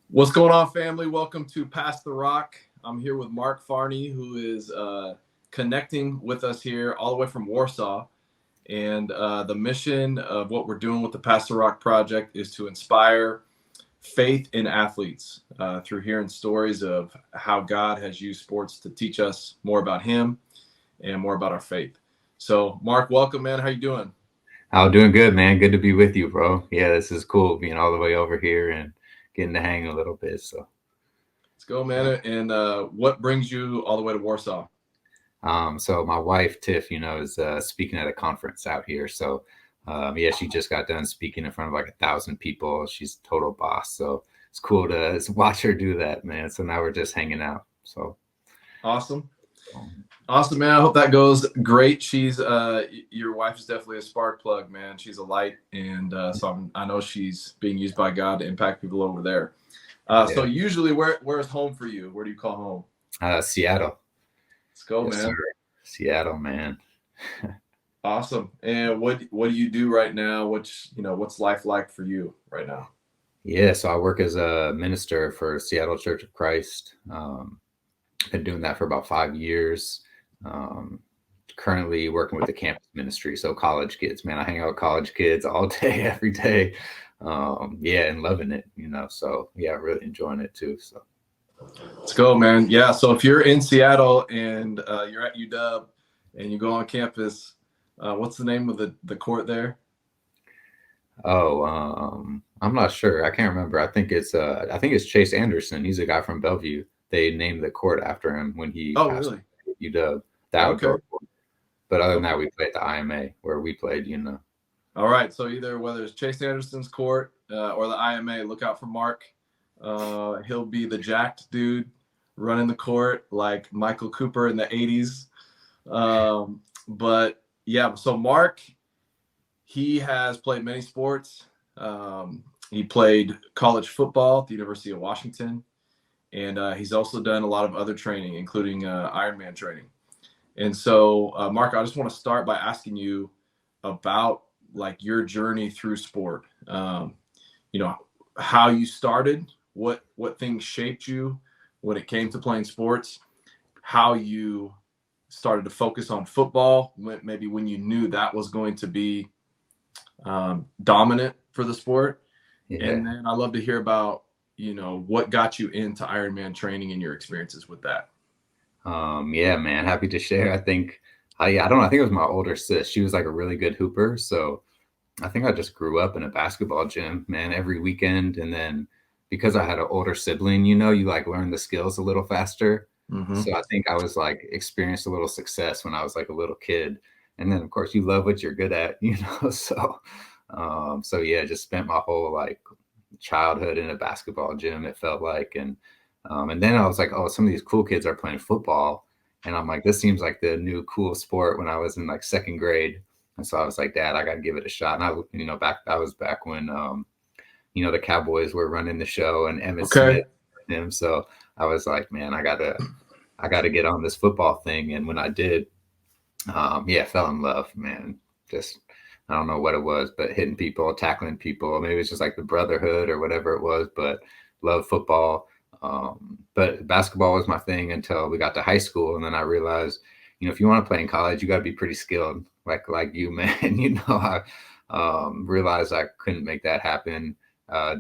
What's going on, family? Welcome to Pass the Rock. I'm here with Mark Farney, who is connecting with us here all the way from Warsaw. And the mission of what we're doing with the Pass the Rock project is to inspire faith in athletes through hearing stories of how God has used sports to teach us more about Him and more about our faith. So, Mark, welcome, man. How you doing? I'm doing good, man. Good to be with you, bro. Yeah, this is cool being all the way over here and getting to hang a little bit. So, Let's go, yeah. man. And what brings you all the way to Warsaw? So my wife Tiff, is speaking at a conference out here. So, yeah, she just got done speaking in front of like 1,000 people. She's a total boss. So it's cool to watch her do that, man. So now we're just hanging out. So, Awesome. um, Awesome, man. I hope that goes great. She's your wife is definitely a spark plug, man. She's a light, and I know she's being used by God to impact people over there. So yeah, usually, where's home for you? Where do you call home? Seattle. Let's go, Yes, sir. man. Seattle, man. Awesome. And what do you do right now? What's life like for you right now? Yeah, so I work as a minister for Seattle Church of Christ. Been doing that for about 5 years. Um, Currently working with the campus ministry, so college kids. Man, I hang out with college kids all day, every day. Yeah, and loving it. So yeah, really enjoying it too. So Let's go, man. Yeah. So if you're in Seattle and you're at UW and you go on campus, what's the name of the court there? I'm not sure. I can't remember. I think it's Chase Anderson. He's a guy from Bellevue. They named the court after him when he Oh, passed really? away at UW, the Okay. outdoor court. But other than Okay. that, we played the IMA where we played. All right. So either whether it's Chase Anderson's court or the IMA, look out for Mark. He'll be the jacked dude running the court like Michael Cooper in the 80s. But yeah, so Mark, he has played many sports. He played college football at the University of Washington, and he's also done a lot of other training, including Ironman training. And so, Mark, I just want to start by asking you about like your journey through sport. You know, how you started, what things shaped you when it came to playing sports, how you started to focus on football, maybe when you knew that was going to be dominant for the sport. And Yeah. then I'd love to hear about, what got you into Ironman training and your experiences with that. Yeah, man, happy to share. I don't know. I think it was my older sis. She was like a really good hooper. So I think I just grew up in a basketball gym, man, every weekend. And then because I had an older sibling, you like learn the skills a little faster. Mm-hmm. So I think I was like experienced a little success when I was like a little kid. And then of course you love what you're good at. So yeah, just spent my whole like childhood in a basketball gym, it felt like. And then I was like, oh, some of these cool kids are playing football. And I'm like, this seems like the new cool sport when I was in like second grade. And so I was like, Dad, I got to give it a shot. And that was back when, the Cowboys were running the show and Emmitt Okay. Smith, him. So I was like, man, I gotta get on this football thing. And when I did, yeah, fell in love, man. Just, I don't know what it was, but hitting people, tackling people. Maybe it's just like the brotherhood or whatever it was, but love football. But basketball was my thing until we got to high school. And then I realized, if you want to play in college, you got to be pretty skilled, like you, man. I realized I couldn't make that happen.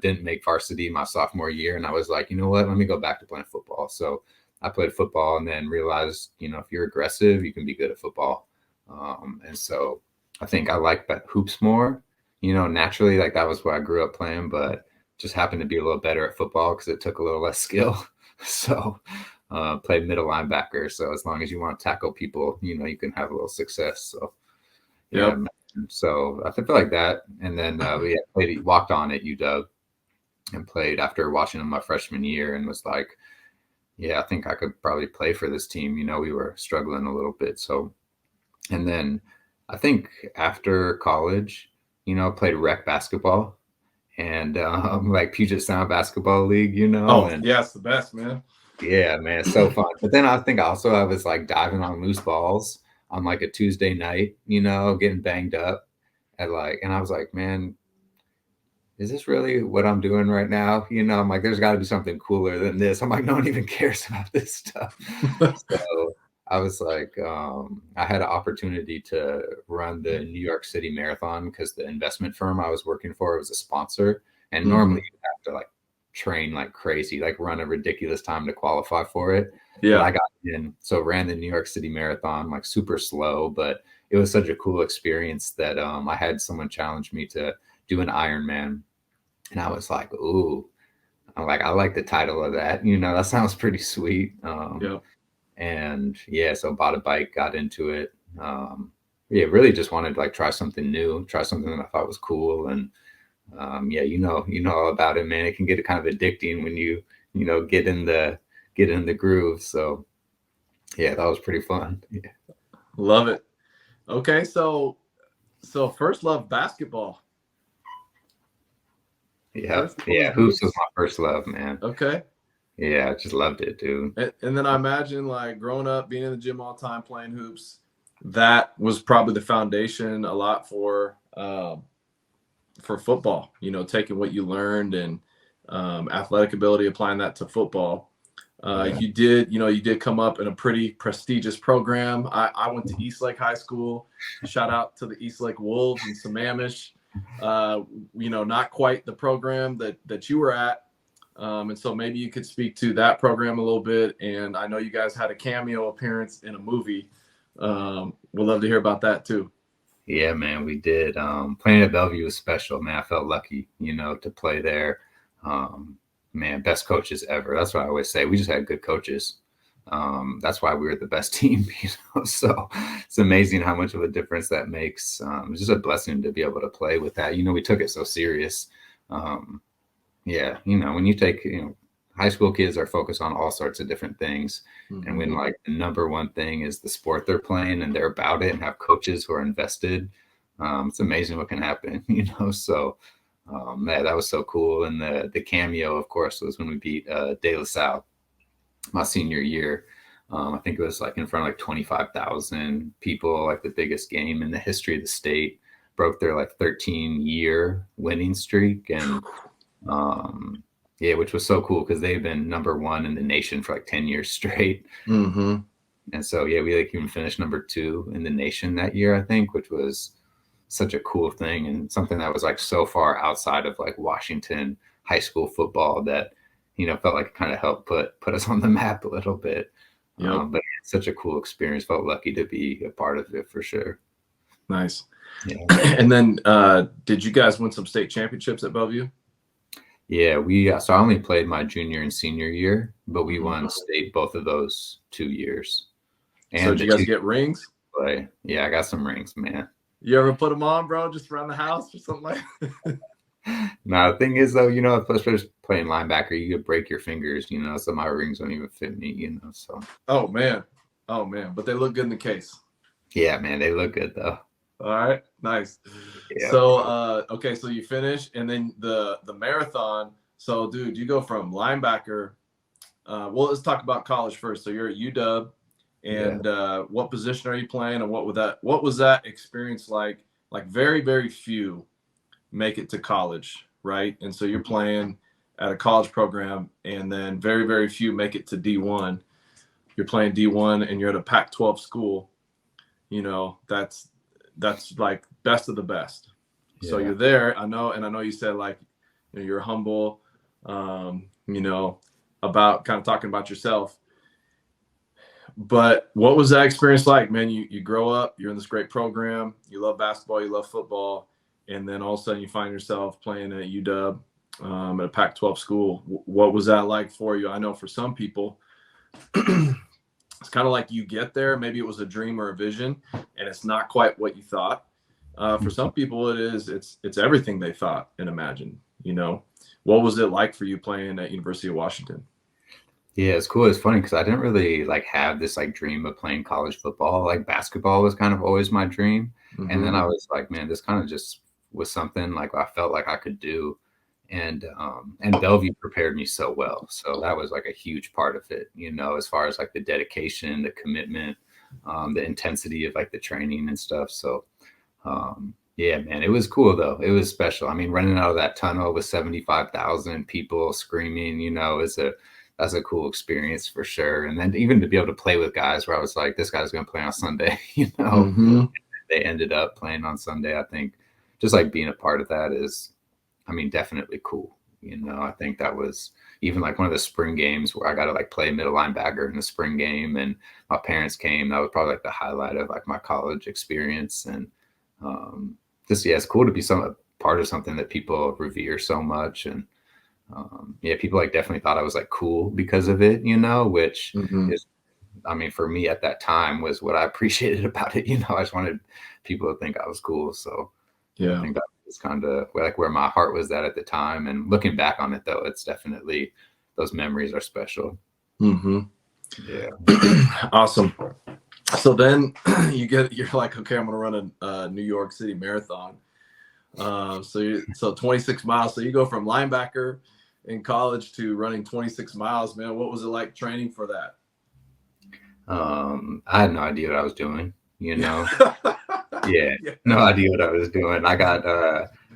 Didn't make varsity my sophomore year. And I was like, you know what? Let me go back to playing football. So I played football and then realized, if you're aggressive, you can be good at football. And so I think I like hoops more, naturally, like that was what I grew up playing, but just happened to be a little better at football because it took a little less skill. So played middle linebacker. So as long as you want to tackle people, you can have a little success. So yeah, Yep. man. So I feel like that. And then walked on at UW and played after Washington my freshman year and was like, yeah, I think I could probably play for this team. We were struggling a little bit. So, and then I think after college, played rec basketball and like Puget Sound Basketball League, Oh, and yeah, it's the best, man. yeah, man, so fun. But then I think also I was like diving on loose balls on like a Tuesday night, getting banged up and I was like, man, is this really what I'm doing right now? I'm like, there's got to be something cooler than this. I'm like, no one even cares about this stuff. So I was like, I had an opportunity to run the New York City Marathon because the investment firm I was working for was a sponsor. And normally Mhm. you have to like train like crazy, like run a ridiculous time to qualify for it. But Yeah. I got in, so ran the New York City Marathon like super slow, but it was such a cool experience that I had someone challenge me to do an Ironman. And I was like, ooh, I like the title of that. That sounds pretty sweet. Yeah. And yeah, so bought a bike, got into it. Yeah, really just wanted to like try something new, try something that I thought was cool. And yeah, you know all about it, man. It can get kind of addicting when you get in the groove. So yeah, that was pretty fun. Yeah. Love it. Okay, so first love basketball. Yeah. First love was Yeah. Hoops was hoops. my first love, man. Okay. Yeah, I just loved it, dude. And then I imagine like growing up, being in the gym all the time, playing hoops, that was probably the foundation a lot for football. Taking what you learned and athletic ability, applying that to football. Yeah. You did come up in a pretty prestigious program. I went to Eastlake High School. Shout out to the Eastlake Wolves and Sammamish. Not quite the program that you were at. And so maybe you could speak to that program a little bit. And I know you guys had a cameo appearance in a movie. We'd love to hear about that too. Yeah, man, we did. Playing at Bellevue was special, man. I felt lucky, to play there. Um, Man, best coaches ever. That's what I always say. We just had good coaches. That's why we were the best team, So it's amazing how much of a difference that makes. It's just a blessing to be able to play with that. We took it so serious. Um, yeah, when you take, high school kids are focused on all sorts of different things. And when Mm-hmm. like the number one thing is the sport they're playing and they're about it and have coaches who are invested, it's amazing what can happen, So yeah, that was so cool. And the cameo, of course, was when we beat De La Salle my senior year. I think it was like in front of like 25,000 people, like the biggest game in the history of the state. Broke their like 13-year winning streak. And yeah, which was so cool because they've been number one in the nation for like 10 years straight. Mm-hmm. And so, yeah, we like even finished number two in the nation that year, I think, which was such a cool thing and something that was like so far outside of like Washington high school football that, felt like it kind of helped put us on the map a little bit. Yep. But it's such a cool experience. Felt lucky to be a part of it for sure. Nice. Yeah. And then did you guys win some state championships at Bellevue? Yeah, so I only played my junior and senior year, but we Mhm. won state both of those 2 years. So And did the you guys two get rings? play. Yeah, I got some rings, man. You ever put them on, bro, just around the house or something like that? Now the thing is though, especially playing linebacker, you could break your fingers, so my rings don't even fit me, So Oh man. Oh man. But they look good in the case. yeah, man, they look good though. All right. Nice. Yeah. So okay, so you finish and then the marathon. So dude, you go from linebacker. Well, let's talk about college first. So you're at UW, Yeah. and what position are you playing, and what was that experience like? Like very, very few make it to college, right? And so you're playing at a college program, and then very, very few make it to D1. You're playing D1, and you're at a Pac-12 school. That's like best of the best. So Yeah. you're there. I know you said like you're humble, um, you know, about kind of talking about yourself. But what was that experience like, man? You grow up, you're in this great program, you love basketball, you love football, and then all of a sudden you find yourself playing at UW at a Pac-12 school. What was that like for you? I know for some people, it's kind of like you get there, maybe it was a dream or a vision, and it's not quite what you thought. For some people, it's everything they thought and imagined. What was it like for you playing at University of Washington? Yeah, it's cool. It's funny because I didn't really like have this like dream of playing college football. Like basketball was kind of always my dream. And then Mm-hmm. I was like, man, this kind of just was something like I felt like I could do. And Bellevue prepared me so well. So that was like a huge part of it, as far as like the dedication, the commitment, the intensity of like the training and stuff. So Yeah, man, it was cool though. It was special. I mean, running out of that tunnel with 75,000 people screaming, that's a cool experience for sure. And then even to be able to play with guys where I was like, this guy's going to play on Sunday, Mm-hmm. they ended up playing on Sunday. I think just like being a part of that is, I mean, definitely cool. I think that was even like one of the spring games where I got to like play middle linebacker in the spring game, and my parents came. That was probably like the highlight of like my college experience. And just, yeah, it's cool to be some part of something that people revere so much. And yeah, people like definitely thought I was like cool because of it, which Mm-hmm. is, I mean, for me at that time was what I appreciated about it. I just wanted people to think I was cool. So I Yeah. think that was kind of like where my heart was at the time. And looking back on it, though, it's definitely, those memories are special. Mm-hmm. Yeah. Awesome. So then you're like, okay, I'm gonna run a New York City marathon. So 26 miles. So you go from linebacker in college to running 26 miles, man. What was it like training for that? I had no idea what I was doing, Yeah. Yeah, Yeah. no idea what I was doing. I got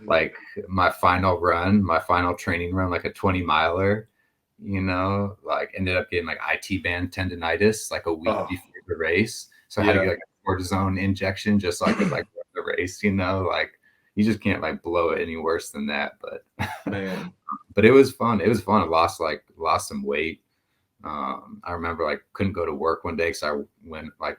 like my final training run, like a 20 miler, like ended up getting like IT band tendonitis like a week Oh, before the race. So I had to yeah, get like a cortisone injection just so I could like run the race, like you just can't like blow it any worse than that. But man. but it was fun. It was fun. I lost some weight. I remember like couldn't go to work one day because I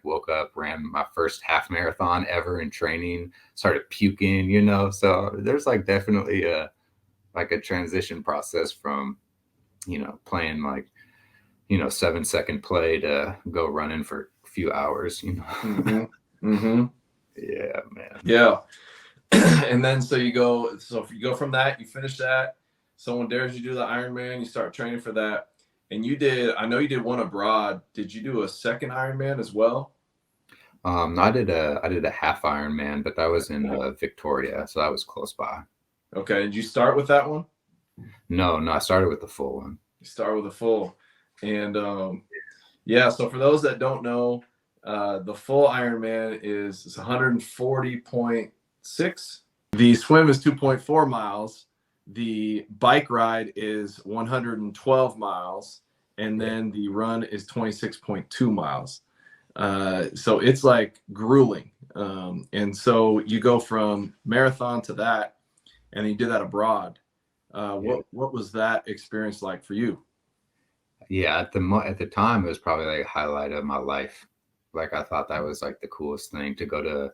woke up, ran my first half marathon ever in training, started puking, So there's like definitely a transition process from, playing like, 7-second play to go running for a few hours. Mm-hmm. Mm-hmm. Yeah, man. Yeah. And then so if you go from that, you finish that, someone dares you to do the Ironman, you start training for that. And I know you did one abroad. Did you do a second Ironman as well? No, I did a half Ironman, but that was in Victoria, so that was close by. Okay. Did you start with that one? No, I started with the full one. You start with a full. And yeah, so for those that don't know, the full Ironman is 140.6. The swim is 2.4 miles. The bike ride is 112 miles. And Yeah. then the run is 26.2 miles. So it's like grueling. And so you go from marathon to that, and you did that abroad. Yeah. What was that experience like for you? Yeah, at the time, it was probably like a highlight of my life. Like I thought that was like the coolest thing to go to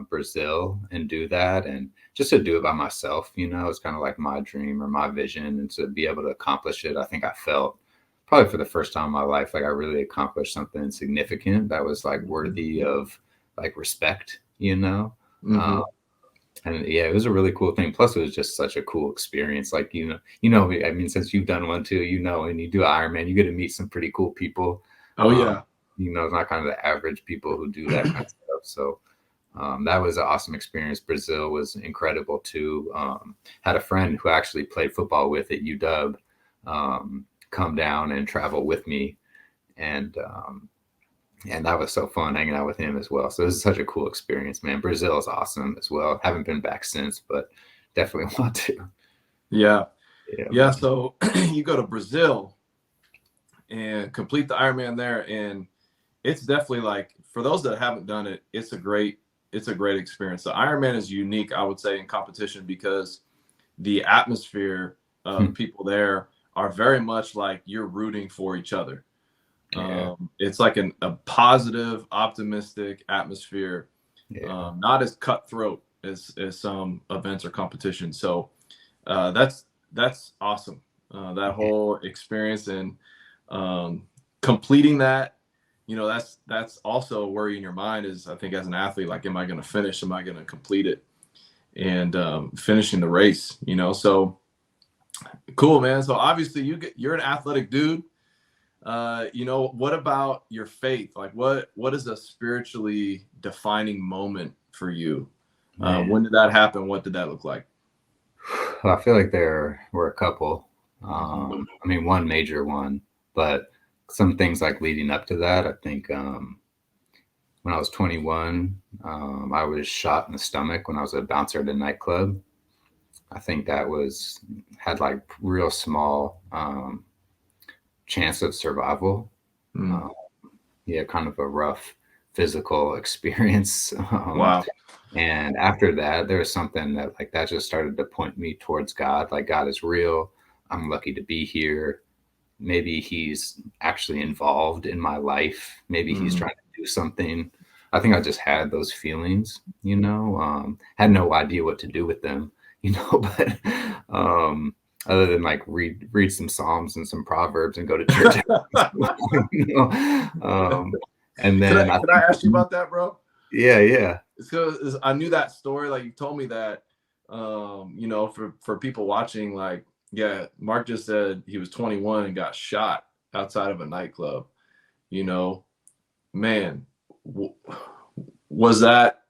Brazil and do that, and just to do it by myself. It's kind of like my dream or my vision, and to be able to accomplish it, I think I felt probably for the first time in my life like I really accomplished something significant that was like worthy of like respect. Mm-hmm. Um, and yeah, it was a really cool thing. Plus, it was just such a cool experience. Like, I mean, since you've done one too, and you do Ironman, you get to meet some pretty cool people. Oh Um, yeah. it's not kind of the average people who do that kind of stuff. So that was an awesome experience. Brazil was incredible too. Had a friend who actually played football with at UW come down and travel with me. And that was so fun hanging out with him as well. So this is such a cool experience, man. Brazil is awesome as well. Haven't been back since, but definitely want to. Yeah. Yeah, Yeah. man. So you go to Brazil and complete the Ironman there, and it's definitely like, for those that haven't done it, it's a great experience. The Ironman is unique, I would say, in competition because the atmosphere of people there are very much like you're rooting for each other. Yeah, It's like a positive, optimistic atmosphere, yeah, not as cutthroat as some events or competitions. So that's awesome. That whole experience and completing that, that's also a worry in your mind is, I think, as an athlete, like, am I going to finish? Am I going to complete it? And finishing the race, so cool, man. So obviously you're an athletic dude. What about your faith? Like what is a spiritually defining moment for you? man. When did that happen? What did that look like? Well, I feel like there were a couple. Mm-hmm. I mean, one major one, but some things like leading up to that, I think when I was 21, I was shot in the stomach when I was a bouncer at a nightclub. I think that had like real small chance of survival. Mm. Uh, yeah, kind of a rough physical experience. Wow. And after that, there was something that just started to point me towards God. Like, God is real. I'm lucky to be here. Maybe he's actually involved in my life. Maybe he's Mm. trying to do something. I think I just had those feelings, had no idea what to do with them, but other than like read some Psalms and some Proverbs and go to church. you know? And then I Can I think, ask you about that, bro? yeah. It's because I knew that story. Like you told me that, for people watching, like, yeah, Mark just said he was 21 and got shot outside of a nightclub. You know, man, was that,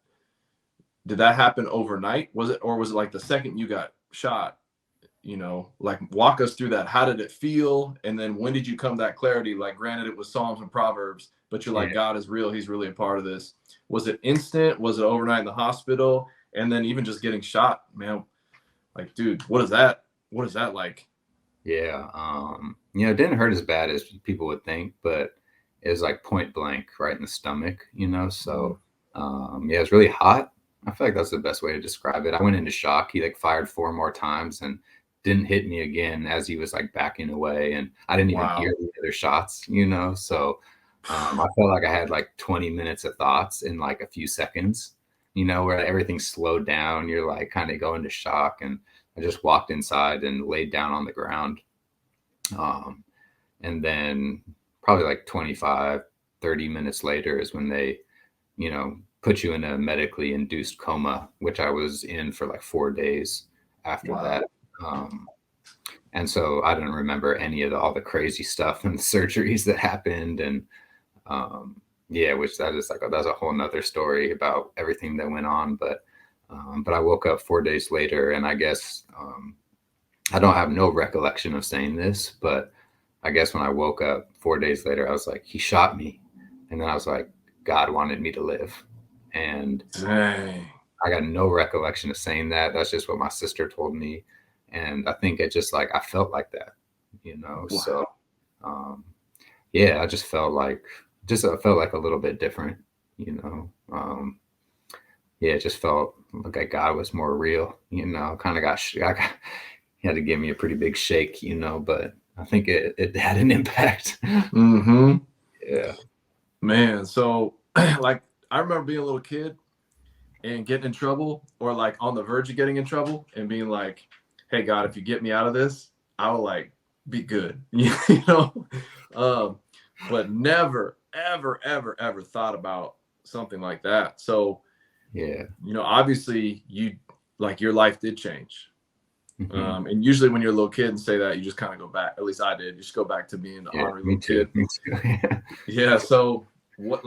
did that happen overnight? Or was it like the second you got shot? Like walk us through that. How did it feel? And then when did you come to that clarity? Like, granted, it was Psalms and Proverbs, but you're Yeah. like, God is real. He's really a part of this. Was it instant? Was it overnight in the hospital? And then even just getting shot, man, like, dude, what is that? What is that like? Yeah. It didn't hurt as bad as people would think, but it was like point blank right in the stomach, So, yeah, it was really hot. I feel like that's the best way to describe it. I went into shock. He like fired 4 more times and didn't hit me again as he was like backing away. And I didn't even hear Wow. the other shots, So, I felt like I had like 20 minutes of thoughts in like a few seconds, where everything slowed down. You're like kind of going to shock. And I just walked inside and laid down on the ground. And then probably like 25, 30 minutes later is when they, put you in a medically induced coma, which I was in for like 4 days after Wow. that. And so I didn't remember any of all the crazy stuff and the surgeries that happened. And which that's a whole nother story about everything that went on. But I woke up 4 days later, and I guess I don't have no recollection of saying this, but I guess when I woke up 4 days later, I was like, he shot me. And then I was like, God wanted me to live. And Dang. I got no recollection of saying that. That's just what my sister told me. And I think it just like, I felt like that, Wow. So, I just felt like, a little bit different, it just felt like God was more real, kind of he had to give me a pretty big shake, but I think it had an impact. Mm-hmm. Yeah. Man, so like I remember being a little kid and getting in trouble, or like on the verge of getting in trouble and being like, hey God, if you get me out of this, I will like be good. But never, ever, ever, ever thought about something like that. So, Yeah. obviously your life did change. Mm-hmm. And usually when you're a little kid and say that, you just kind of go back, at least I did, you just go back to being an Yeah. ornery Me little too. kid. Me too. Yeah. So what,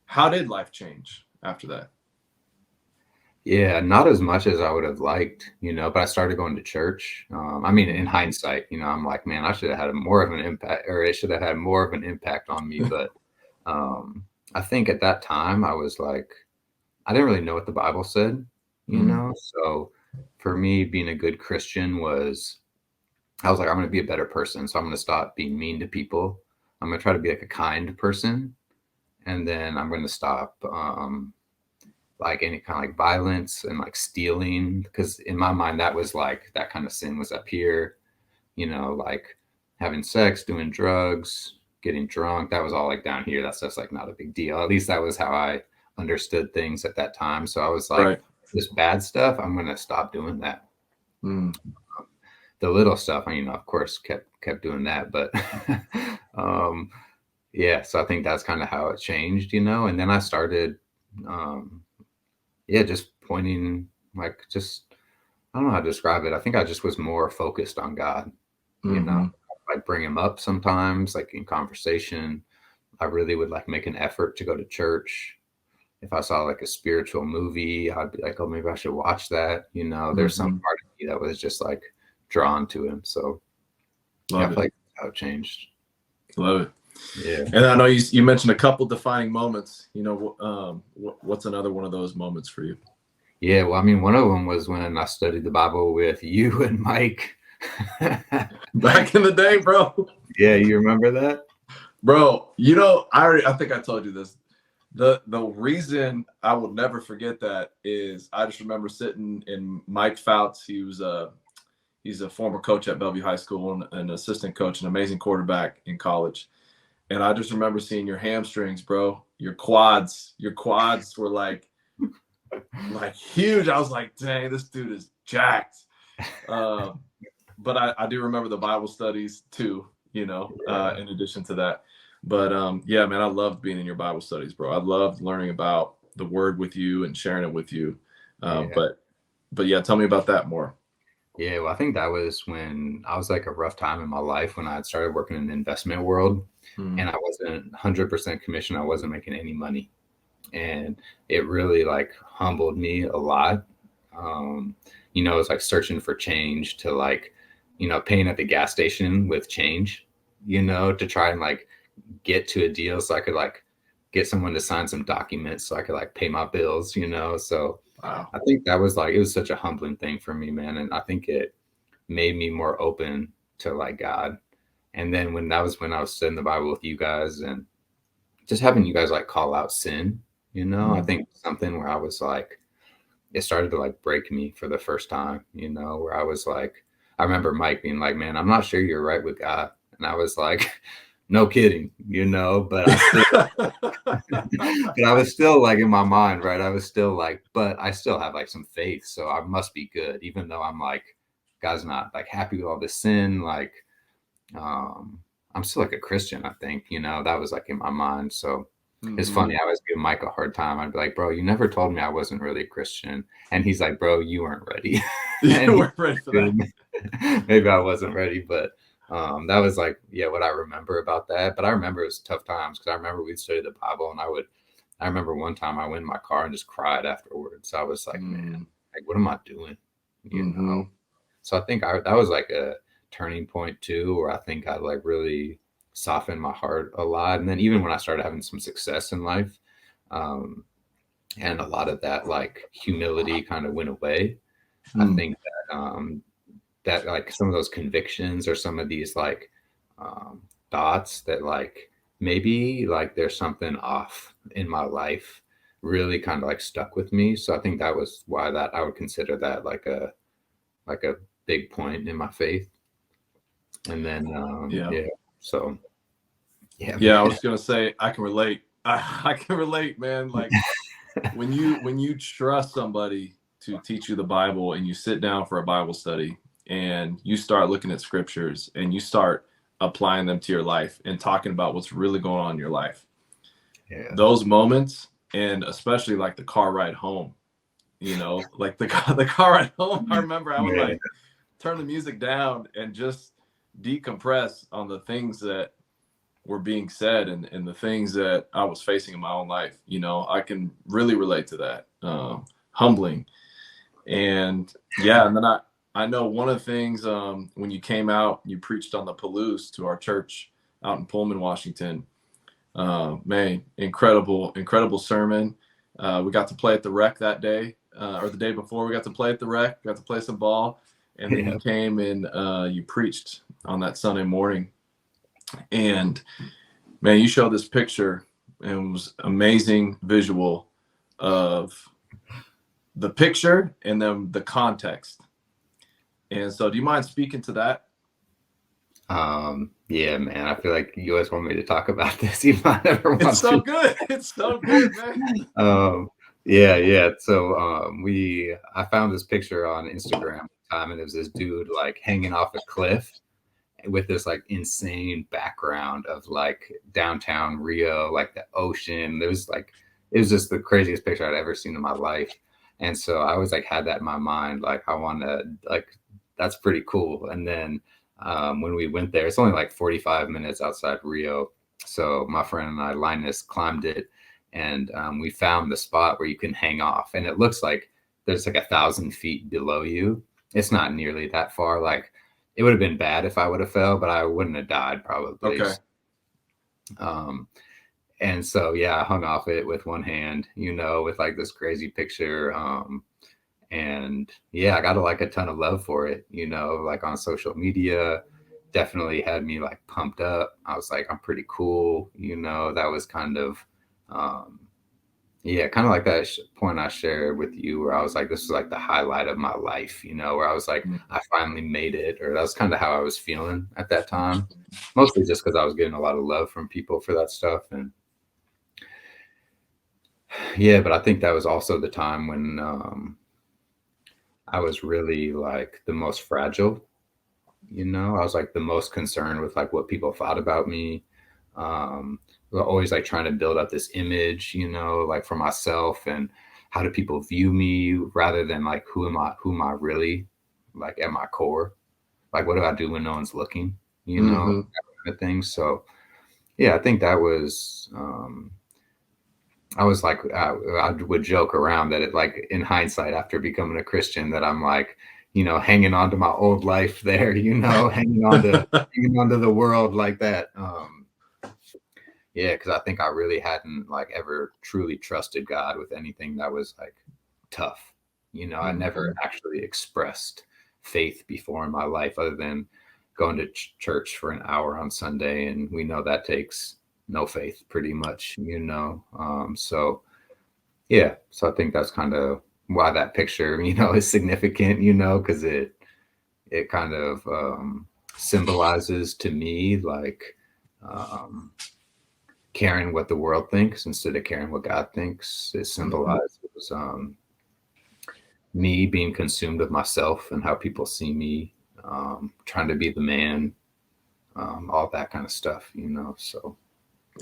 how did life change after that? Yeah, not as much as I would have liked, but I started going to church. I mean, in hindsight, I'm like, man, I should have had more of an impact, or it should have had more of an impact on me. But I think at that time, I was like, I didn't really know what the Bible said, So for me, being a good Christian I was like, I'm going to be a better person. So I'm going to stop being mean to people. I'm going to try to be like a kind person. And then I'm going to stop like any kind of like violence and like stealing, because in my mind that was like that kind of sin was up here, like having sex, doing drugs, getting drunk, that was all like down here. That stuff's like not a big deal. At least that was how I understood things at that time. So I was like, Right. this bad stuff, I'm going to stop doing that. Mm. The little stuff, of course kept doing that, but so I think that's kind of how it changed, and then I started just pointing, like, just, I don't know how to describe it. I think I just was more focused on God, Mm-hmm. like bring him up sometimes, like in conversation. I really would like make an effort to go to church. If I saw like a spiritual movie, I'd be like, oh, maybe I should watch that. There's some Mm-hmm. part of me that was just like drawn to him. So I Love feel it. like that's how it changed. Love it. Yeah. And I know you mentioned a couple defining moments. What's another one of those moments for you? Yeah, well, I mean, one of them was when I studied the Bible with you and Mike. Back in the day, bro. Yeah, you remember that? Bro, I think I told you this. The reason I will never forget that is I just remember sitting in Mike Fouts. He's a former coach at Bellevue High School and an assistant coach, an amazing quarterback in college. And I just remember seeing your hamstrings, bro. Your quads were like huge. I was like, dang, this dude is jacked. But I do remember the Bible studies too, in addition to that. But yeah, man, I loved being in your Bible studies, bro. I loved learning about the word with you and sharing it with you. But yeah, tell me about that more. Yeah, well, I think that was when I was like a rough time in my life when I had started working in the investment world and I wasn't 100% commission. I wasn't making any money. And it really like humbled me a lot. It's like searching for change to like, paying at the gas station with change, to try and like get to a deal so I could like get someone to sign some documents so I could like pay my bills, So Wow. I think that was like, it was such a humbling thing for me, man. And I think it made me more open to like God. And then when I was studying the Bible with you guys and just having you guys like call out sin, I think something where I was like, it started to like break me for the first time, where I was like, I remember Mike being like, man, I'm not sure you're right with God. And I was like, no kidding, but I was still like in my mind, right? I was still like, but I still have like some faith. So I must be good, even though I'm like, God's not like happy with all this sin. Like, I'm still like a Christian, I think, that was like in my mind. So it's funny. I always give Mike a hard time. I'd be like, bro, you never told me I wasn't really a Christian. And he's like, bro, you weren't ready. You weren't ready for that. Maybe I wasn't ready, but that was like, yeah, what I remember about that. But I remember it was tough times because I remember we'd study the Bible and I remember one time I went in my car and just cried afterwards. So I was like, man, like, what am I doing? So I think that was like a turning point too, where I think I like really softened my heart a lot. And then even when I started having some success in life, and a lot of that like humility kind of went away. I think that that like some of those convictions or some of these like thoughts that like maybe like there's something off in my life really kind of like stuck with me. So I think that was why that I would consider that like a big point in my faith. And then so yeah, I was gonna say I can relate. I can relate, man. Like when you trust somebody to teach you the Bible and you sit down for a Bible study and you start looking at scriptures and you start applying them to your life and talking about what's really going on in your life. Yeah. Those moments, and especially like the car ride home, like the car ride home, I remember I would like turn the music down and just decompress on the things that were being said and the things that I was facing in my own life. I can really relate to that. Humbling. And yeah, and then I know one of the things when you came out, you preached on the Palouse to our church out in Pullman, Washington. Man, incredible sermon. We got to play at the Rec that day, or the day before. We got to play at the Rec, got to play some ball, and then you came and you preached on that Sunday morning. And man, you showed this picture, and it was amazing visual of the picture and then the context. And so, do you mind speaking to that? Yeah, man. I feel like you always want me to talk about this. You might never want It's so good. It's so good, man. Yeah. So I found this picture on Instagram and it was this dude like hanging off a cliff with this like insane background of like downtown Rio, like the ocean. It was just the craziest picture I'd ever seen in my life. And so I always like had that in my mind, like I want to like, that's pretty cool. And then when we went there, it's only like 45 minutes outside Rio. So my friend and I, Linus, climbed it and we found the spot where you can hang off. And it looks like there's like 1,000 feet below you. It's not nearly that far. Like it would have been bad if I would have fell, but I wouldn't have died probably. Okay. Um, and so, yeah, I hung off it with one hand, with like this crazy picture. And yeah, I got like a ton of love for it, like on social media, definitely had me like pumped up. I was like, I'm pretty cool. That was kind of, um, yeah, kind of like that point I shared with you where I was like, this is like the highlight of my life, where I was like, I finally made it, or that was kind of how I was feeling at that time. Mostly just because I was getting a lot of love from people for that stuff. And yeah, but I think that was also the time when I was really like the most fragile. I was like the most concerned with like what people thought about me. Um, Always like trying to build up this image, like for myself, and how do people view me rather than like who am I really, like at my core? Like what do I do when no one's looking, Mm-hmm. that kind of thing. So yeah, I think that was I was like, I would joke around that it like in hindsight after becoming a Christian that I'm like, hanging on to my old life there, hanging on to the world like that. Yeah, because I think I really hadn't like ever truly trusted God with anything that was like tough. I never actually expressed faith before in my life other than going to church for an hour on Sunday. And we know that takes no faith pretty much, so yeah, so I think that's kind of why that picture, is significant, because it kind of symbolizes to me like um, caring what the world thinks instead of caring what God thinks. It symbolizes me being consumed with myself and how people see me, trying to be the man, all that kind of stuff, So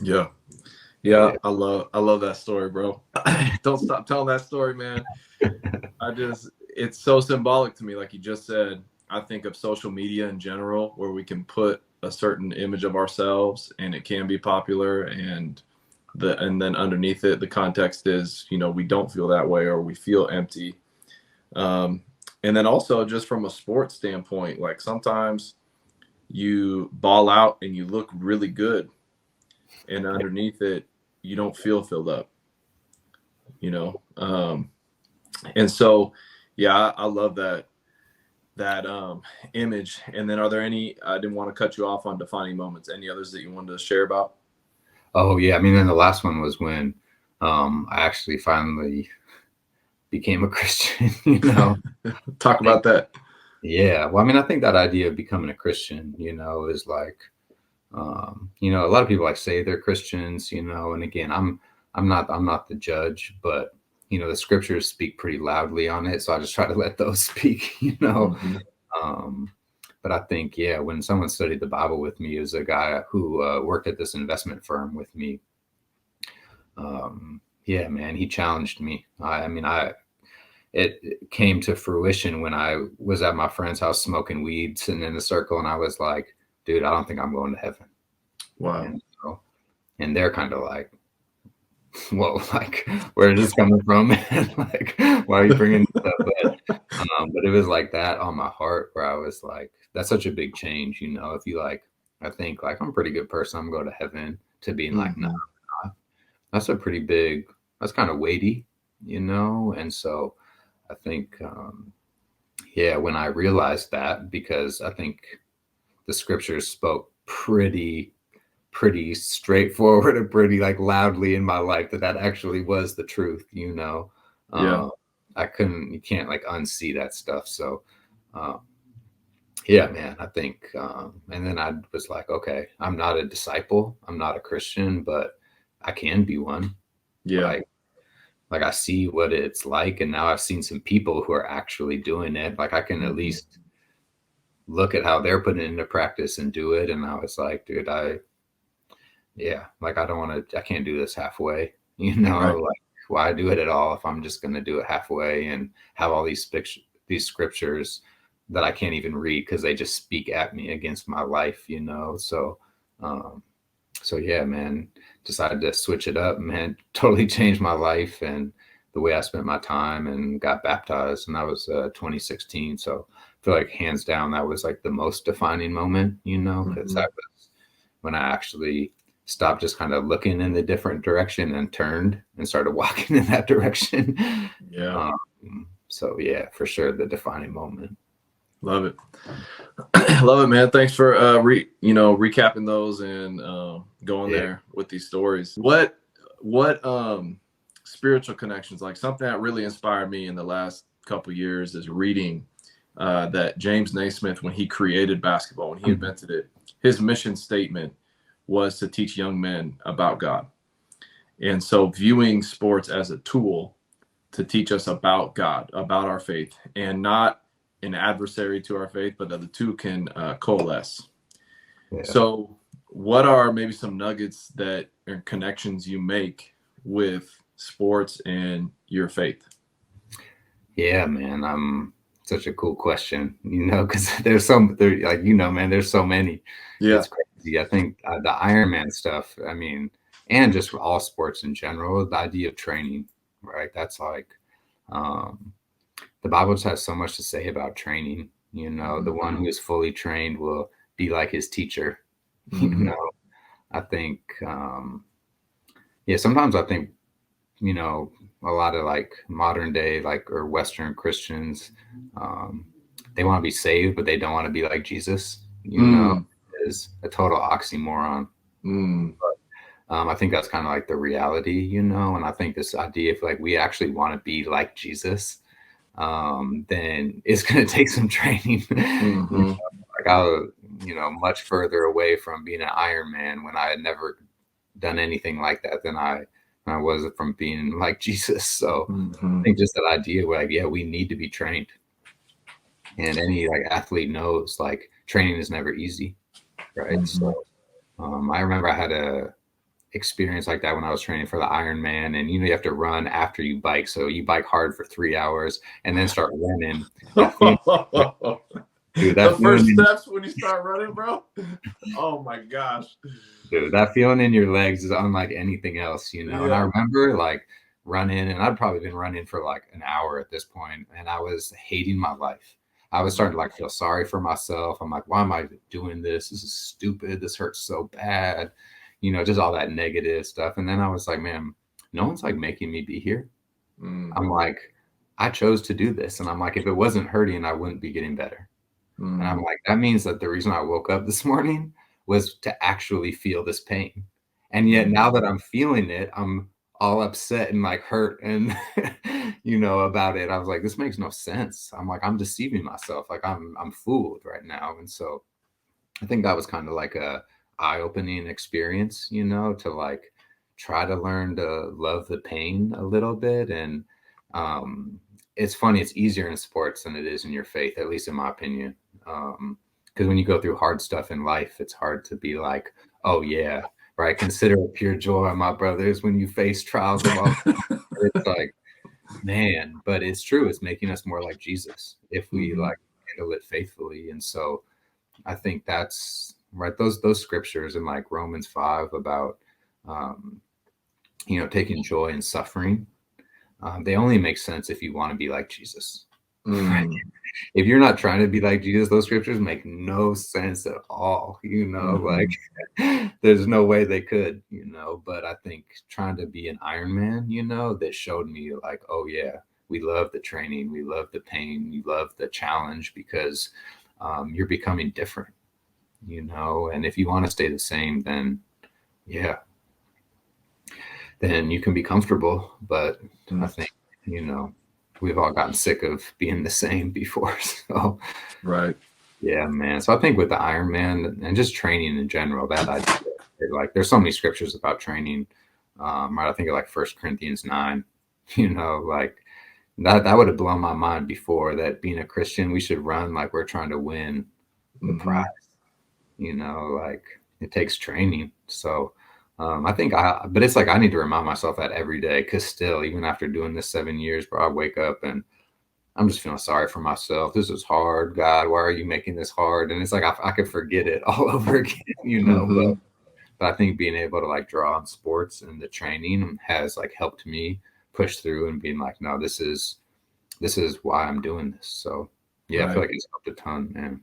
Yeah. yeah. Yeah, I love that story, bro. Don't stop telling that story, man. It's so symbolic to me, like you just said. I think of social media in general, where we can put a certain image of ourselves, and it can be popular, and then underneath it, the context is, we don't feel that way, or we feel empty. Um, and then also, just from a sports standpoint, like sometimes you ball out and you look really good, and underneath it, you don't feel filled up, you know. And so, yeah, I love that image. And then, are there any? I didn't want to cut you off on defining moments. Any others that you wanted to share about? Oh yeah, I mean, then the last one was when I actually finally became a Christian. I Talk think, about that. yeah. Well, I mean, I think that idea of becoming a Christian, is like, a lot of people like say they're Christians, and again, I'm not the judge, but the scriptures speak pretty loudly on it, so I just try to let those speak, Mm-hmm. Um, but I think, yeah, when someone studied the Bible with me, is a guy who worked at this investment firm with me. Yeah, man, he challenged me. I mean, it came to fruition when I was at my friend's house smoking weed, sitting in a circle, and I was like, dude, I don't think I'm going to heaven. Wow. And and they're kind of like, whoa, like, where is this coming from, man? Like, why are you bringing this up? But it was like that on my heart where I was like, that's such a big change, if you like, I think like I'm a pretty good person, I'm going to heaven, to being like, no, Mm-hmm. that's a pretty big, that's kind of weighty, And so I think, yeah, when I realized that, because I think the scriptures spoke pretty straightforward and pretty like loudly in my life that actually was the truth, Yeah. you can't like unsee that stuff. So um, yeah, man, I think and then I was like, okay, I'm not a disciple, I'm not a Christian, but I can be one. Yeah. Like I see what it's like, and now I've seen some people who are actually doing it. Like I can at Mm-hmm. least look at how they're putting it into practice and do it. And I was like, dude, yeah, like I can't do this halfway, Right. like why do it at all if I'm just going to do it halfway and have all these scriptures that I can't even read because they just speak at me against my life, So, um, so yeah, man, decided to switch it up, man, totally changed my life and the way I spent my time, and got baptized. And that was 2016. So I feel like hands down, that was like the most defining moment, because Mm-hmm. that was when I actually stopped just kind of looking in the different direction and turned and started walking in that direction. Yeah. So yeah, for sure, the defining moment. Love it. Love it, man. Thanks for recapping those and going there with these stories. What spiritual connections, like something that really inspired me in the last couple years is reading that James Naismith, when he created basketball, when he invented it, his mission statement was to teach young men about God. And so viewing sports as a tool to teach us about God, about our faith, and not an adversary to our faith, but that the two can coalesce. Yeah. So what are maybe some nuggets that or connections you make with sports and your faith? Yeah, man. Such a cool question, because there's man, there's so many. Yeah. It's crazy. I think the Ironman stuff, I mean, and just all sports in general, the idea of training, right? That's like, the Bible just has so much to say about training. The one who is fully trained will be like his teacher. I think, sometimes I think, a lot of like modern day, or Western Christians, they want to be saved, but they don't want to be like Jesus, is a total oxymoron. But I think that's kind of like the reality, and I think this idea if like we actually want to be like Jesus, then it's going to take some training. Like I was, much further away from being an Ironman when I had never done anything like that than I was from being like Jesus. So I think just that idea where like, yeah, we need to be trained. And any like athlete knows like training is never easy. Right. So I remember I had a experience like that when I was training for the Ironman, and you have to run after you bike. So you bike hard for 3 hours and then start running. Dude, the first steps when you start running, bro. Oh my gosh. Dude, that feeling in your legs is unlike anything else, Yeah. And I remember like running, and I'd probably been running for like an hour at this point, and I was hating my life. I was starting to like feel sorry for myself. I'm like, why am I doing this? This is stupid. This hurts so bad. Just all that negative stuff. And then I was like, man, no one's like making me be here. I'm like, I chose to do this. And I'm like, if it wasn't hurting, I wouldn't be getting better. And I'm like, that means that the reason I woke up this morning was to actually feel this pain. And yet now that I'm feeling it, I'm all upset and like hurt and, about it. I was like, this makes no sense. I'm like, I'm deceiving myself. Like I'm fooled right now. And so I think that was kind of like a eye-opening experience, to like try to learn to love the pain a little bit. And it's funny, it's easier in sports than it is in your faith, at least in my opinion. Because when you go through hard stuff in life, it's hard to be like, oh yeah, right, consider it pure joy, my brothers, when you face trials of all. It's like, man, but it's true, it's making us more like Jesus if we like handle it faithfully. And so I think that's right, those scriptures in like Romans 5 about taking joy in suffering, they only make sense if you want to be like Jesus. Right? If you're not trying to be like Jesus, those scriptures make no sense at all. Like there's no way they could, but I think trying to be an Ironman, that showed me like, oh yeah, we love the training, we love the pain, we love the challenge, because you're becoming different, and if you want to stay the same, then yeah, then you can be comfortable. But I think, we've all gotten sick of being the same before. So, right. Yeah, man. So I think with the Ironman and just training in general, that idea, like there's so many scriptures about training. Right. I think of like 1 Corinthians 9, like that would have blown my mind before, that being a Christian, we should run like we're trying to win the prize, like it takes training. So I think but it's like, I need to remind myself that every day, because still, even after doing this 7 years, bro, I wake up and I'm just feeling sorry for myself. This is hard, God. Why are you making this hard? And it's like, I could forget it all over again, but I think being able to like draw on sports and the training has like helped me push through and being like, no, this is why I'm doing this. So yeah, right. I feel like it's helped a ton, man.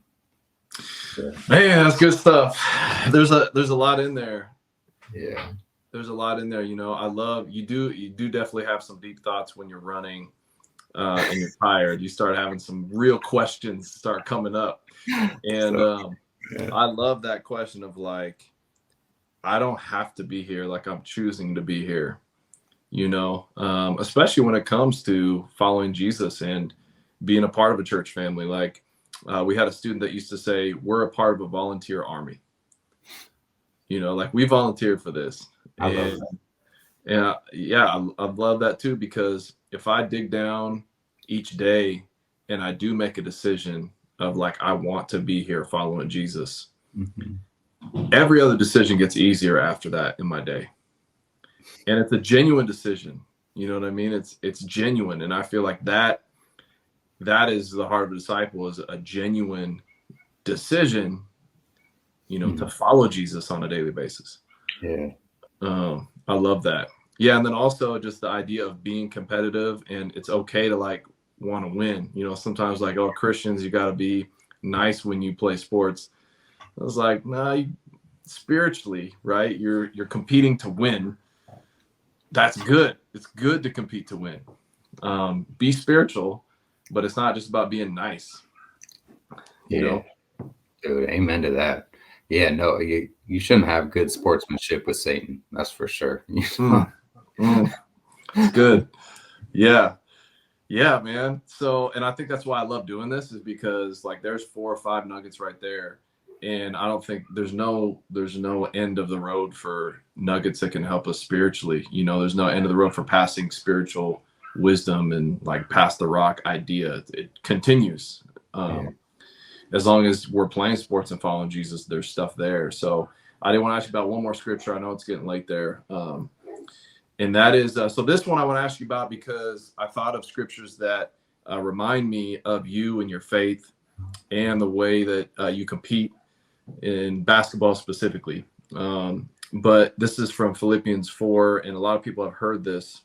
Yeah. Man, that's good stuff. There's a lot in there. Yeah. There's a lot in there. I love you do definitely have some deep thoughts when you're running and you're tired. You start having some real questions start coming up. And So yeah. I love that question of like, I don't have to be here, like I'm choosing to be here, especially when it comes to following Jesus and being a part of a church family. Like we had a student that used to say, we're a part of a volunteer army. Like we volunteered for this. I love And that. yeah, I love that too, because if I dig down each day and I do make a decision of like, I want to be here following Jesus, Mhm. every other decision gets easier after that in my day. And it's a genuine decision. You know what I mean? It's genuine. And I feel like that is the heart of a disciple, is a genuine decision, to Mhm. follow Jesus on a daily basis. Yeah. I love that. Yeah, and then also just the idea of being competitive, and it's okay to like want to win. Sometimes like, oh, Christians, you got to be nice when you play sports. I was like, nah, spiritually, right? You're competing to win. That's good. It's good to compete to win. Be spiritual, but it's not just about being nice. You Yeah. know. Dude, amen to that. Yeah, no, you shouldn't have good sportsmanship with Satan. That's for sure. Mm, mm, it's good. Yeah. Yeah, man. So, and I think that's why I love doing this, is because like there's 4 or 5 nuggets right there. And I don't think there's no end of the road for nuggets that can help us spiritually. There's no end of the road for passing spiritual wisdom and like pass the rock idea. It continues. Yeah. As long as we're playing sports and following Jesus, there's stuff there. So I did want to ask you about one more scripture. I know it's getting late there. And that is, so this one I want to ask you about because I thought of scriptures that remind me of you and your faith and the way that you compete in basketball specifically. But this is from Philippians 4, and a lot of people have heard this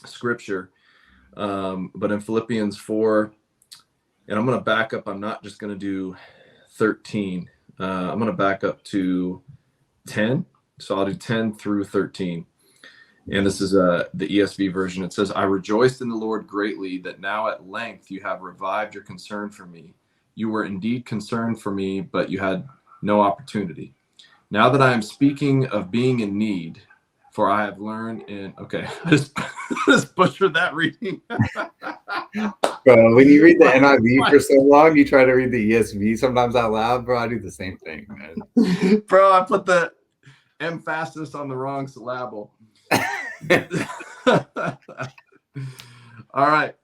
scripture. But in Philippians 4, and I'm going to back up, I'm not just going to do 13. I'm going to back up to 10. So I'll do 10 through 13. And this is the ESV version. It says, I rejoiced in the Lord greatly that now at length you have revived your concern for me. You were indeed concerned for me, but you had no opportunity. Now that I am speaking of being in need, for I have learned in, okay, I just butchered that reading. Bro, when you read the NIV for so long, you try to read the ESV sometimes out loud, bro. I do the same thing, man. Bro, I put the emphasis on the wrong syllable. All right.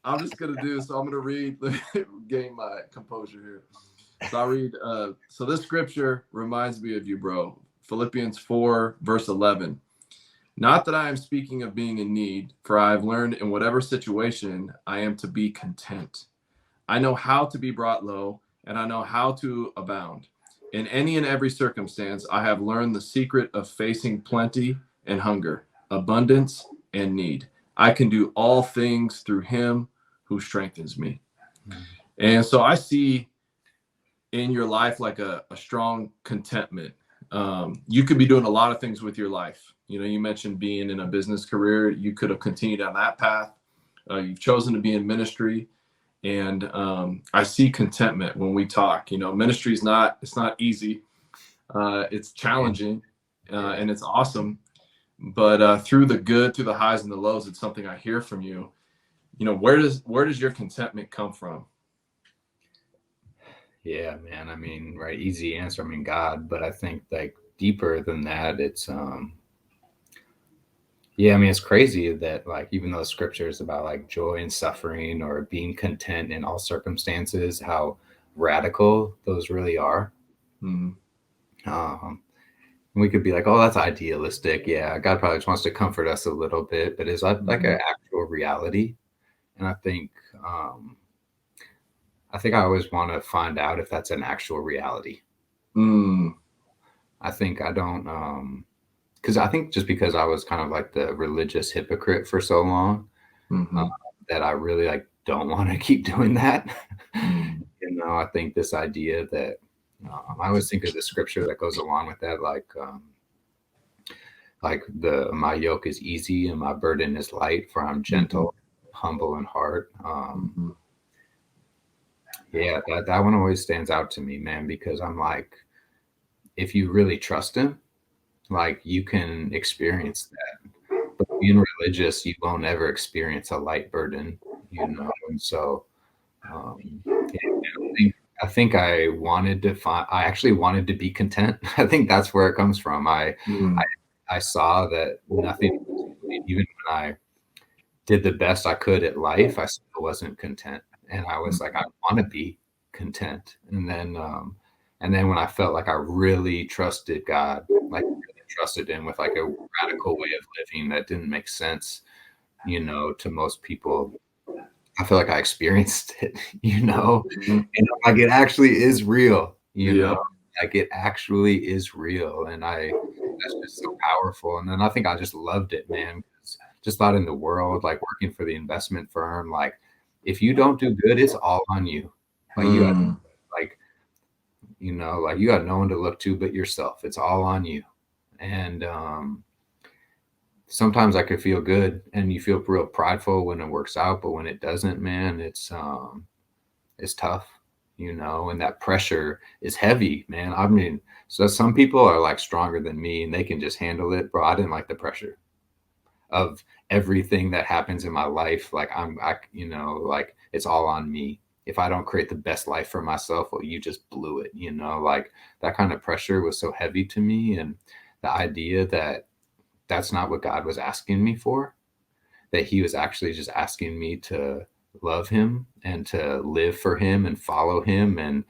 I'm just going to do, so I'm going to read, gain my composure here. So I'll read, so this scripture reminds me of you, bro. Philippians 4, verse 11. Not that I am speaking of being in need, for I have learned in whatever situation I am to be content. I know how to be brought low, and I know how to abound. In any and every circumstance, I have learned the secret of facing plenty and hunger, abundance and need. I can do all things through him who strengthens me. And so I see in your life like a strong contentment. You could be doing a lot of things with your life. You mentioned being in a business career. You could have continued on that path. You've chosen to be in ministry. And I see contentment when we talk. Ministry is it's not easy. It's challenging and it's awesome. But through the good, through the highs and the lows, it's something I hear from you. Where does your contentment come from? Yeah, man. I mean, right, easy answer. I mean, God, but I think like deeper than that, it's yeah, I mean, it's crazy that like even though scripture is about like joy and suffering or being content in all circumstances, how radical those really are. Mm, Um, we could be like, oh, that's idealistic. Yeah, God probably just wants to comfort us a little bit, but is that like mm, an actual reality? And um, I think I always want to find out if that's an actual reality. mm, I think I don't, because I think just because I was kind of like the religious hypocrite for so long, uh, mm-hmm, that I really like don't want to keep doing that. mm, I think this idea that I always think of the scripture that goes along with that, like like my yoke is easy and my burden is light, for I'm gentle, humble in heart. Yeah, that one always stands out to me, man, because I'm like, if you really trust him, like you can experience that. But being religious, you won't ever experience a light burden, you know. And so I think I wanted to find, I actually wanted to be content. I think that's where it comes from. I saw that nothing, even when I did the best I could at life, I still wasn't content. And I was like, I want to be content. And then when I felt like I really trusted God, like really trusted him with like a radical way of living that didn't make sense, you know, to most people, I feel like I experienced it, you know, and like it actually is real, you know, like it actually is real. And that's just so powerful. And then I think I just loved it, man. Just thought in the world, like working for the investment firm, like if you don't do good, it's all on you. Like you got, like, you know, like you got no one to look to but yourself. It's all on you. And sometimes I could feel good and you feel real prideful when it works out, but when it doesn't, man, it's tough, you know, and that pressure is heavy, man. I mean, so some people are like stronger than me and they can just handle it, bro. I didn't like the pressure of everything that happens in my life. Like you know, like it's all on me. If I don't create the best life for myself, well, you just blew it, you know, like that kind of pressure was so heavy to me. And the idea that that's not what God was asking me for, that he was actually just asking me to love him and to live for him and follow him and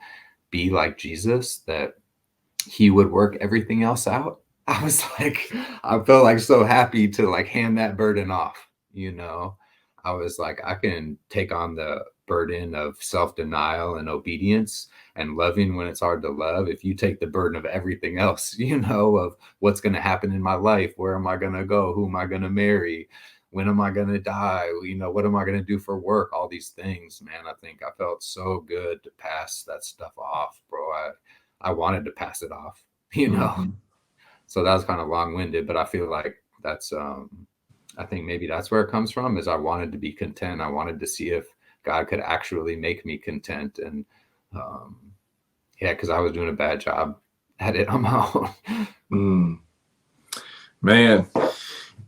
be like Jesus, that he would work everything else out. I was like, I felt like so happy to like hand that burden off, you know. I was like, I can take on the burden of self-denial and obedience and loving when it's hard to love. If you take the burden of everything else, you know, of what's going to happen in my life, where am I going to go, who am I going to marry, when am I going to die, you know, what am I going to do for work, all these things, man. I think I felt so good to pass that stuff off, bro. I wanted to pass it off, you know. So that was kind of long-winded, but I feel like that's I think maybe that's where it comes from, is I wanted to be content. I wanted to see if God could actually make me content. And yeah, because I was doing a bad job at it on my own. Man.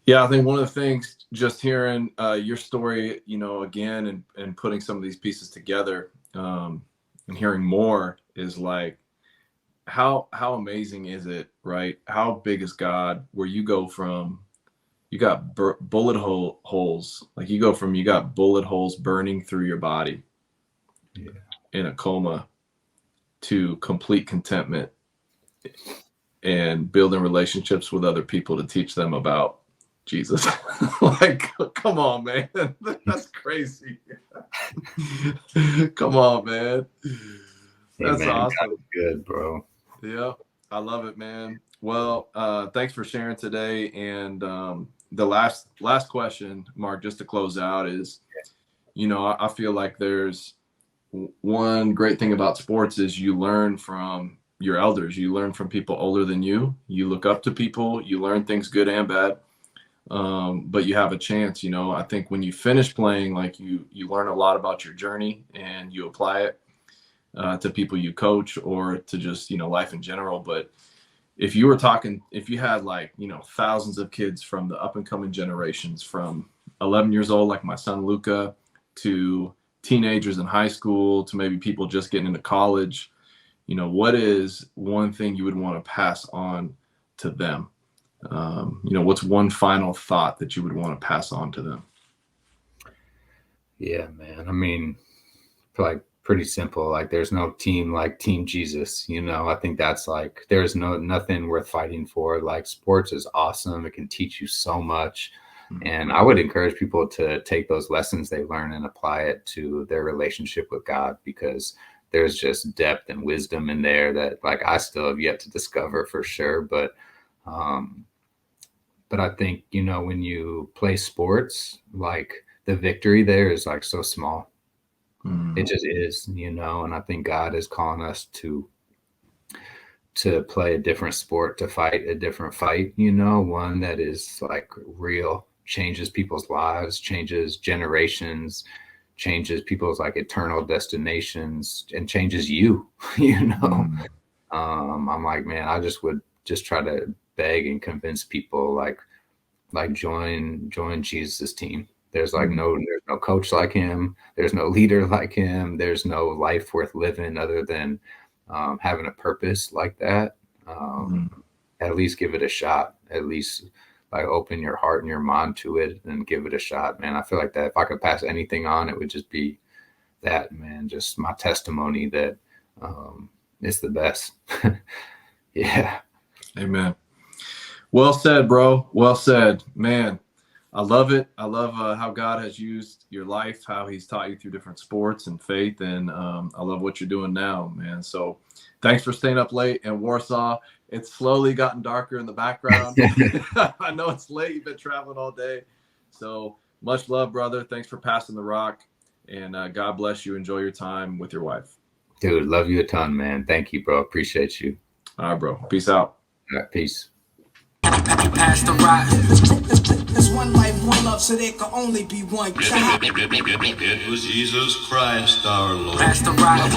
Yeah, I think one of the things, just hearing your story, you know, again, and putting some of these pieces together, and hearing more, is like, how amazing is it, right? How big is God, where you go from, you got bullet holes, like you got bullet holes burning through your body, in a coma, to complete contentment and building relationships with other people to teach them about Jesus. Like, come on, man. That's crazy. Come on, man. That's awesome. Good, bro. Yeah, I love it, man. Well, thanks for sharing today. And the last question, Mark, just to close out, is, you know, I feel like there's one great thing about sports is you learn from your elders. You learn from people older than you. You look up to people. You learn things good and bad. But you have a chance, you know. I think when you finish playing, like you learn a lot about your journey and you apply it to people you coach, or to just, you know, life in general. But if you had, like, you know, thousands of kids from the up and coming generations, from 11 years old, like my son Luca, to teenagers in high school, to maybe people just getting into college, you know, what is one thing you would want to pass on to them? You know, what's one final thought that you would want to pass on to them? Yeah, man. I mean, like pretty simple. Like there's no team like Team Jesus, you know. I think that's like, there's nothing worth fighting for. Like sports is awesome. It can teach you so much. And I would encourage people to take those lessons they learn and apply it to their relationship with God, because there's just depth and wisdom in there that like I still have yet to discover for sure. But I think, you know, when you play sports, like the victory there is like so small. It just is, you know. And I think God is calling us to to play a different sport, to fight a different fight, you know, one that is like real, changes people's lives, changes generations, changes people's like eternal destinations, and changes you, you know. I'm like, man, I just would just try to beg and convince people like join Jesus' team. There's like there's no coach like him. There's no leader like him. There's no life worth living other than having a purpose like that. At least give it a shot. At least like open your heart and your mind to it and give it a shot, man. I feel like that if I could pass anything on, it would just be that, man. Just my testimony that it's the best. Yeah. Amen. Well said, bro. Well said, man. I love it. I love how God has used your life, how he's taught you through different sports and faith. And I love what you're doing now, man. So thanks for staying up late in Warsaw. It's slowly gotten darker in the background. I know it's late. You've been traveling all day. So much love, brother. Thanks for passing the rock. And God bless you. Enjoy your time with your wife. Dude, love you a ton, man. Thank you, bro. Appreciate you. All right, bro. Peace out. All right, peace. Pass the rock. There's one life, one love, so there can only be one God. It was Jesus Christ our Lord. Pass the rock.